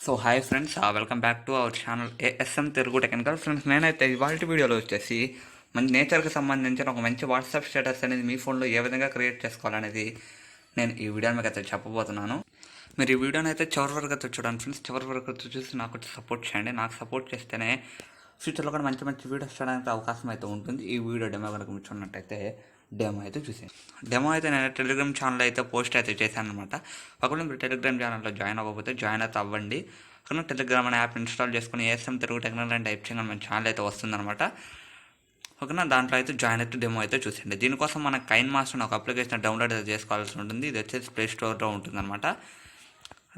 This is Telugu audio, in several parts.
So hi friends, welcome back to our channel ASM Telugu Technical. Friends, నేనైతే ఇవాళ వీడియోలో వచ్చేసి మన నేచర్కి సంబంధించిన ఒక మంచి వాట్సాప్ స్టేటస్ అనేది మీ ఫోన్లో ఏ విధంగా క్రియేట్ చేసుకోవాలనేది నేను ఈ వీడియోని మీకు అయితే చెప్పబోతున్నాను. మీరు ఈ వీడియోని అయితే చివరి వరకు అయితే చూడండి ఫ్రెండ్స్. చివరి వరకు అయితే చూసి నాకు సపోర్ట్ చేయండి. నాకు సపోర్ట్ చేస్తేనే ఫ్యూచర్లో కూడా మంచి మంచి వీడియోస్ చేయడానికి అవకాశం అయితే ఉంటుంది. ఈ వీడియో డెమో కనుక మీరు చూడనట్టయితే డెమో అయితే చూసాను. డెమో అయితే నేను టెలిగ్రామ్ ఛానల్ అయితే పోస్ట్ అయితే చేశాను అనమాట. ఒకవేళ మీరు టెలిగ్రామ్ ఛానల్లో జాయిన్ అవ్వకపోతే జాయిన్ అయితే అవ్వండి. కానీ టెలిగ్రామ్ అనే యాప్ ఇన్స్టాల్ చేసుకుని ASM తెలుగు టెక్నికల్ అని టైప్ చేయగానే మన ఛానల్ అయితే వస్తుందన్నమాట. ఓకేనా, దాంట్లో అయితే జాయిన్ అయితే డెమో అయితే చూసండి. దీనికోసం మన కైన్మాస్టర్ ఒక అప్లికేషన్ డౌన్లోడ్ అయితే చేసుకోవాల్సి ఉంటుంది. ఇది వచ్చేసి ప్లే స్టోర్లో ఉంటుందన్నమాట.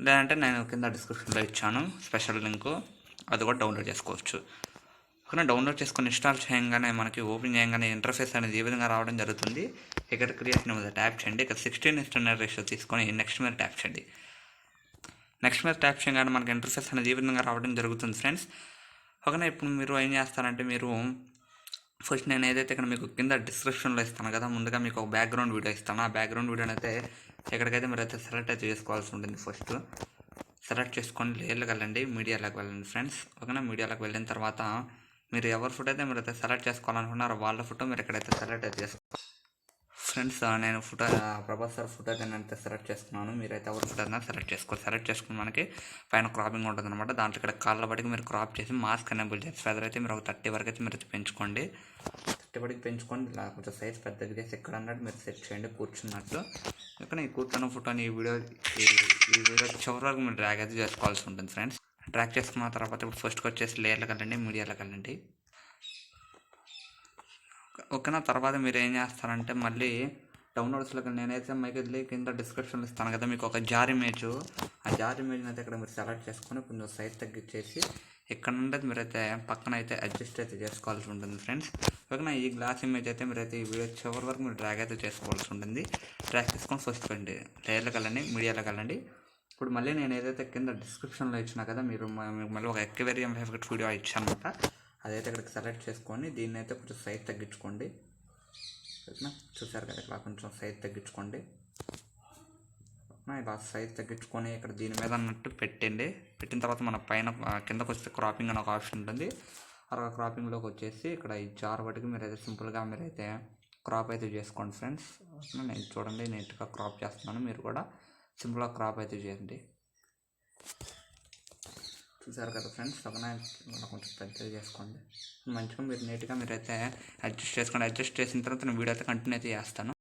లేదంటే నేను కింద డిస్క్రిప్షన్లో ఇచ్చాను స్పెషల్ లింకు, అది కూడా డౌన్లోడ్ చేసుకోవచ్చు. ఓకేనా, డౌన్లోడ్ చేసుకొని ఇన్స్టాల్ చేయగానే మనకి ఓపెన్ చేయగానే ఇంటర్ఫేస్ అనేది ఈ విధంగా రావడం జరుగుతుంది. ఇక్కడ క్రియేషన్ మీద ట్యాప్ చేయండి. ఇక్కడ 16:9 రేషియో తీసుకొని నెక్స్ట్ మీద ట్యాప్ చేయండి. నెక్స్ట్ మీద ట్యాప్ చేయగానే మనకి ఇంటర్ఫేస్ అనేది ఈ విధంగా రావడం జరుగుతుంది ఫ్రెండ్స్. ఓకేనా, ఇప్పుడు మీరు ఏం చేస్తారంటే మీరు ఫస్ట్ నేను ఏదైతే ఇక్కడ మీకు కింద డిస్క్రిప్షన్లో ఇస్తాను కదా, ముందుగా మీకు ఒక బ్యాక్గ్రౌండ్ వీడియో ఇస్తాను. ఆ బ్యాక్గ్రౌండ్ వీడియోని అయితే ఎక్కడికైతే మీరు అయితే సెలెక్ట్ అయితే చేసుకోవాల్సి ఉంటుంది. ఫస్ట్ సెలెక్ట్ చేసుకొని లేయర్లోకి వెళ్ళండి, మీడియాలోకి వెళ్ళండి ఫ్రెండ్స్. ఓకేనా, మీడియాలోకి వెళ్ళిన తర్వాత మీరు ఎవరి ఫోటో అయితే మీరు అయితే సెలెక్ట్ చేసుకోవాలనుకున్నారో వాళ్ళ ఫోటో మీరు ఎక్కడైతే సెలెక్ట్ అయితే చేసుకోవాలి ఫ్రెండ్స్. నేను ఫోటో ప్రభాస్ సార్ ఫోటో అయితే నేనైతే సెలెక్ట్ చేసుకున్నాను. మీరైతే ఎవరి ఫోటో అయినా సెలెక్ట్ చేసుకోవాలి. సెలెక్ట్ చేసుకుని మనకి పైన క్రాపింగ్ ఉంటుంది అనమాట. దాంట్లో ఇక్కడ కాళ్ళ బడికి మీరు క్రాప్ చేసి మాస్క్ ఎనేబుల్ చేసి ఫెదర్ అయితే మీరు ఒక 30 వరకు అయితే మీరు అయితే పెంచుకోండి. 30 వరకు పెంచుకోండి. ఇలా కొంచెం సైజ్ పెద్దగా చేసి ఎక్కడ అన్నట్టు మీరు సెట్ చేయండి కూర్చున్నట్టు. ఇక్కడ ఈ కూర్చున్న ఫోటోని ఈ వీడియో చివరి వరకు మీరు డ్రాగ్ అయితే చేసుకోవాల్సి ఉంటుంది ఫ్రెండ్స్. డ్రాగ్ చేసుకున్న తర్వాత ఇప్పుడు ఫస్ట్కి వచ్చేసి లేయర్లకు వెళ్ళండి, మీడియాలోకి వెళ్ళండి. ఓకేనా, తర్వాత మీరు ఏం చేస్తారంటే మళ్ళీ డౌన్లోడ్స్లోకి నేనైతే మీకు కింద డిస్క్రిప్షన్లో ఇస్తాను కదా, మీకు ఒక జార్ ఇమేజ్, ఆ జార్ ఇమేజ్ని అయితే ఇక్కడ మీరు సెలెక్ట్ చేసుకొని కొంచెం సైజ్ తగ్గించేసి ఇక్కడ నుండి మీరైతే పక్కన అయితే అడ్జస్ట్ అయితే చేసుకోవాల్సి ఉంటుంది ఫ్రెండ్స్. ఓకేనా, ఈ గ్లాస్ ఇమేజ్ అయితే మీరైతే ఈ వీడియో చివరి వరకు మీరు డ్రాగ్ అయితే చేసుకోవాల్సి ఉంటుంది. డ్రాగ్ చేసుకొని ఫస్ట్ పెట్టండి, లేయర్లోకి వెళ్ళండి, మీడియాలోకి వెళ్ళండి. ఇప్పుడు మళ్ళీ నేను ఏదైతే కింద డిస్క్రిప్షన్లో ఇచ్చినా కదా, మీరు మళ్ళీ ఒక ఎక్వేరియం ఎఫెక్ట్ వీడియో ఇచ్చాను అనమాట. అదైతే ఇక్కడికి సెలెక్ట్ చేసుకొని దీన్ని అయితే కొంచెం సైజ్ తగ్గించుకోండి. చూసారు కదా, ఇక్కడ కొంచెం సైజ్ తగ్గించుకోండి. ఇలా సైజ్ తగ్గించుకొని ఇక్కడ దీని మీద అన్నట్టు పెట్టండి. పెట్టిన తర్వాత మన పైన కిందకు వస్తే క్రాపింగ్ అని ఒక ఆప్షన్ ఉంటుంది. ఆ క్రాపింగ్లోకి వచ్చేసి ఇక్కడ ఈ జార్ వాటికి మీరైతే సింపుల్గా మీరైతే క్రాప్ అయితే చేసుకోండి ఫ్రెండ్స్. నేను చూడండి నీట్గా క్రాప్ చేస్తున్నాను, మీరు కూడా సింపుల్గా క్రాప్ అయితే చేయండి. చూసారు కదా ఫ్రెండ్స్, ఒకనా కొంచెం పెద్దగా చేసుకోండి. మంచిగా మీరు నీట్గా మీరైతే అడ్జస్ట్ చేసుకోండి. అడ్జస్ట్ చేసిన తర్వాత నేను వీడియో అయితే కంటిన్యూ అయితే చేస్తాను.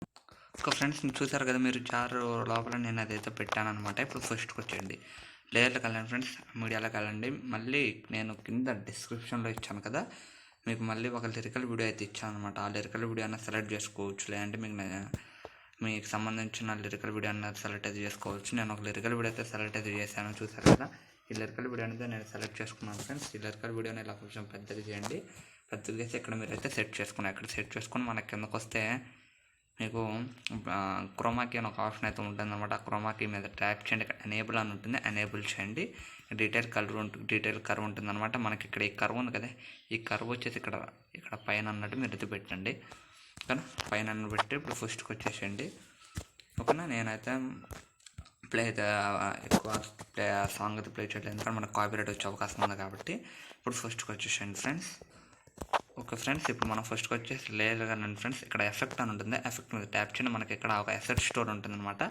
ఒక ఫ్రెండ్స్ చూసారు కదా, మీరు జార్ లోపల నేను అదైతే పెట్టాను అనమాట. ఇప్పుడు ఫస్ట్కి వచ్చేయండి, లేయర్లోకి వెళ్ళండి ఫ్రెండ్స్, మీడియాలోకి వెళ్ళండి. మళ్ళీ నేను కింద డిస్క్రిప్షన్లో ఇచ్చాను కదా, మీకు మళ్ళీ ఒక లిరికల్ వీడియో అయితే ఇచ్చాను అనమాట. ఆ లిరికల్ వీడియో అయినా సెలెక్ట్ చేసుకోవచ్చు, లేదంటే మీకు సంబంధించిన లిరికల్ వీడియో అన్నది సెలెక్ట్ అయితే చేసుకోవచ్చు. నేను ఒక లిరికల్ వీడియో అయితే సెలెక్ట్ అయితే చేశాను. చూసారు కదా, ఈ లిరికల్ వీడియో అనేది నేను సెలెక్ట్ చేసుకున్నాను ఫ్రెండ్స్. ఈ లిరికల్ వీడియోని ఇలా కొంచెం పెద్దగా చేయండి. పెద్దగా చేసి ఇక్కడ మీరు అయితే సెట్ చేసుకుని ఎక్కడ సెట్ చేసుకొని మనకి కిందకు వస్తే మీకు క్రోమాకీ అని ఒక ఆప్షన్ అయితే ఉంటుంది అనమాట. ఆ క్రోమాకీ మీద ట్యాప్ చేయండి. ఇక్కడ ఎనేబుల్ అని ఉంటుంది, ఎనేబుల్ చేయండి. డీటెయిల్ కర్వ్ ఉంటుంది అనమాట. మనకి ఇక్కడ ఈ కర్వ్ ఉంది కదా, ఈ కర్వ్ వచ్చేసి ఇక్కడ పైన అన్నట్టు మీరు అయితే పెట్టండి. ఓకేనా, పైన పెట్టి ఇప్పుడు ఫస్ట్కి వచ్చేసేయండి. ఓకేనా, నేనైతే ప్లే అయితే ఎక్కువ సాంగ్ అయితే ప్లే చేయలేదు, ఎందుకంటే మనకు కాపీరైట్ వచ్చే అవకాశం ఉంది కాబట్టి. ఇప్పుడు ఫస్ట్కి వచ్చేసేయండి ఫ్రెండ్స్. ఓకే ఫ్రెండ్స్, ఇప్పుడు మనం ఫస్ట్కి వచ్చేసి లేయర్ కానీ ఫ్రెండ్స్, ఇక్కడ ఎఫెక్ట్ అని ఉంటుంది. ఎఫెక్ట్ మీద ట్యాప్ చేయండి. మనకి ఇక్కడ ఒక ఎసెట్ స్టోర్ ఉంటుంది అనమాట.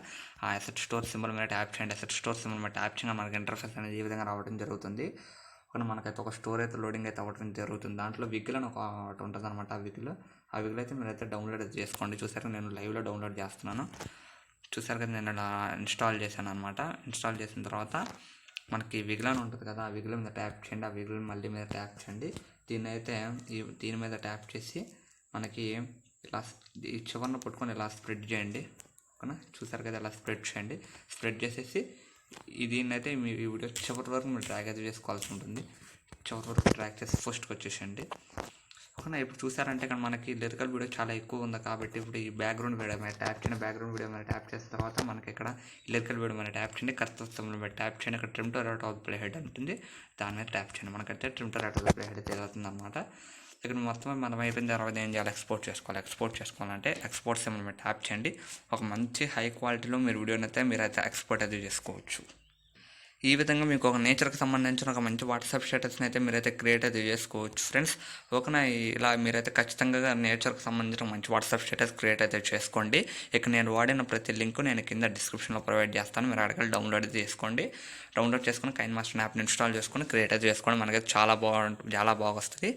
ఆ ఎసెట్ స్టోర్ సింబల్ మీద ట్యాప్ చేయండి. ఎసెట్ స్టోర్ సింబల్ మీద ట్యాప్ చేయగా మనకి ఇంటర్ఫేస్ అనేది ఈ విధంగా రావడం జరుగుతుంది. కానీ మనకైతే ఒక స్టోర్ అయితే లోడింగ్ అయితే అవ్వడం జరుగుతుంది. దాంట్లో విగిల్ అని ఒకటి ఉంటుంది అనమాట. ఆ విగిల్ అయితే మీరైతే డౌన్లోడ్ చేసుకోండి. చూసారు, నేను లైవ్లో డౌన్లోడ్ చేస్తున్నాను. చూసారు కదా, నేను ఇలా ఇన్స్టాల్ చేశాను అనమాట. ఇన్స్టాల్ చేసిన తర్వాత మనకి విగిల్ అని ఉంటుంది కదా, ఆ విగిల్ మీద ట్యాప్ చేయండి. ఆ విగిల్ మళ్ళీ మీద ట్యాప్ చేయండి. దీని మీద ట్యాప్ చేసి మనకి ఇలా ఈ చివరిన పట్టుకొని ఇలా స్ప్రెడ్ చేయండి. ఓకేనా, చూసారు కదా, ఇలా స్ప్రెడ్ చేయండి. స్ప్రెడ్ చేసేసి దీన్ని అయితే మీ వీడియో చివరి వరకు మీరు డ్రాగ్ అయితే చేసుకోవాల్సి ఉంటుంది. చివరి వరకు డ్రాగ్ చేసి ఫస్ట్కి వచ్చేసేయండి. ఓకేనా, ఇప్పుడు చూసారంటే ఇక్కడ మనకి లిరికల్ వీడియో చాలా ఎక్కువ ఉంది కాబట్టి ఇప్పుడు ఈ బ్యాక్గ్రౌండ్ వీడియో మీద ట్యాప్ చేయండి. బ్యాక్గ్రౌండ్ వీడియో మీద ట్యాప్ చేసిన తర్వాత మనకి ఇక్కడ లిరికల్ వీడియో మీద ట్యాప్ చేయండి. కర్తవ్యం మీద ట్యాప్ చేయండి. ఇక్కడ trim to right of play head ఉంటుంది, దాని మీద ట్యాప్ చేయండి. మనకైతే trim to right of play head తెలుస్తుంది అనమాట. ఇక్కడ మొత్తం మనం అయిపోయిన తర్వాత ఏం చేయాలి, ఎక్స్పోర్ట్ చేసుకోవాలంటే ఎక్స్పోర్ట్ సింబల్ మీద ట్యాప్ చేయండి. ఒక మంచి హై క్వాలిటీలో మీరు వీడియోని అయితే మీరైతే ఎక్స్పోర్ట్ అయితే చేసుకోవచ్చు. ఈ విధంగా మీకు ఒక నేచర్కి సంబంధించిన ఒక మంచి వాట్సాప్ స్టేటస్ని అయితే మీరైతే క్రియేట్ అయితే చేసుకోవచ్చు ఫ్రెండ్స్. ఓకేనా, ఇలా మీరైతే ఖచ్చితంగా నేచర్కి సంబంధించిన మంచి వాట్సాప్ స్టేటస్ క్రియేట్ అయితే చేసుకోండి. ఇక నేను వాడిన ప్రతి లింక్ నేను కింద డిస్క్రిప్షన్లో ప్రొవైడ్ చేస్తాను, మీరు అడగలు డౌన్లోడ్ చేసుకోండి. డౌన్లోడ్ చేసుకుని కైన్మాస్టర్ యాప్ని ఇన్స్టాల్ చేసుకుని క్రియేట్ అయితే చేసుకోండి. మనకైతే చాలా బాగా వస్తుంది.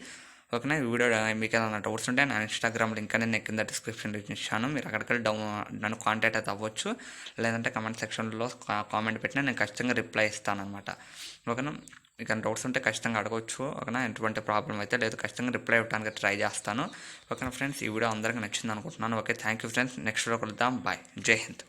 ఓకేనా, ఈ వీడియో మీకు ఏదైనా డౌట్స్ ఉంటే నా ఇన్స్టాగ్రామ్ లింక్ అనేది నేను కింద డిస్క్రిప్షన్లో ఇచ్చాను, మీరు అక్కడికి నన్ను కాంటాక్ట్ అయితే అవ్వచ్చు. లేదంటే కమెంట్ సెక్షన్లో కామెంట్ పెట్టినా నేను ఖచ్చితంగా రిప్లై ఇస్తాను అనమాట. ఓకేనా, మీకు డౌట్స్ ఉంటే ఖచ్చితంగా అడగవచ్చు. ఓకేనా, ఎటువంటి ప్రాబ్లం అయితే లేదు, ఖచ్చితంగా రిప్లై ఇవ్వడానికి ట్రై చేస్తాను. ఓకేనా ఫ్రెండ్స్, ఈ వీడియో అందరికీ నచ్చింది అనుకుంటున్నాను. Okay, thank you friends, next video కలుద్దాం. బాయ్, జై హింద్.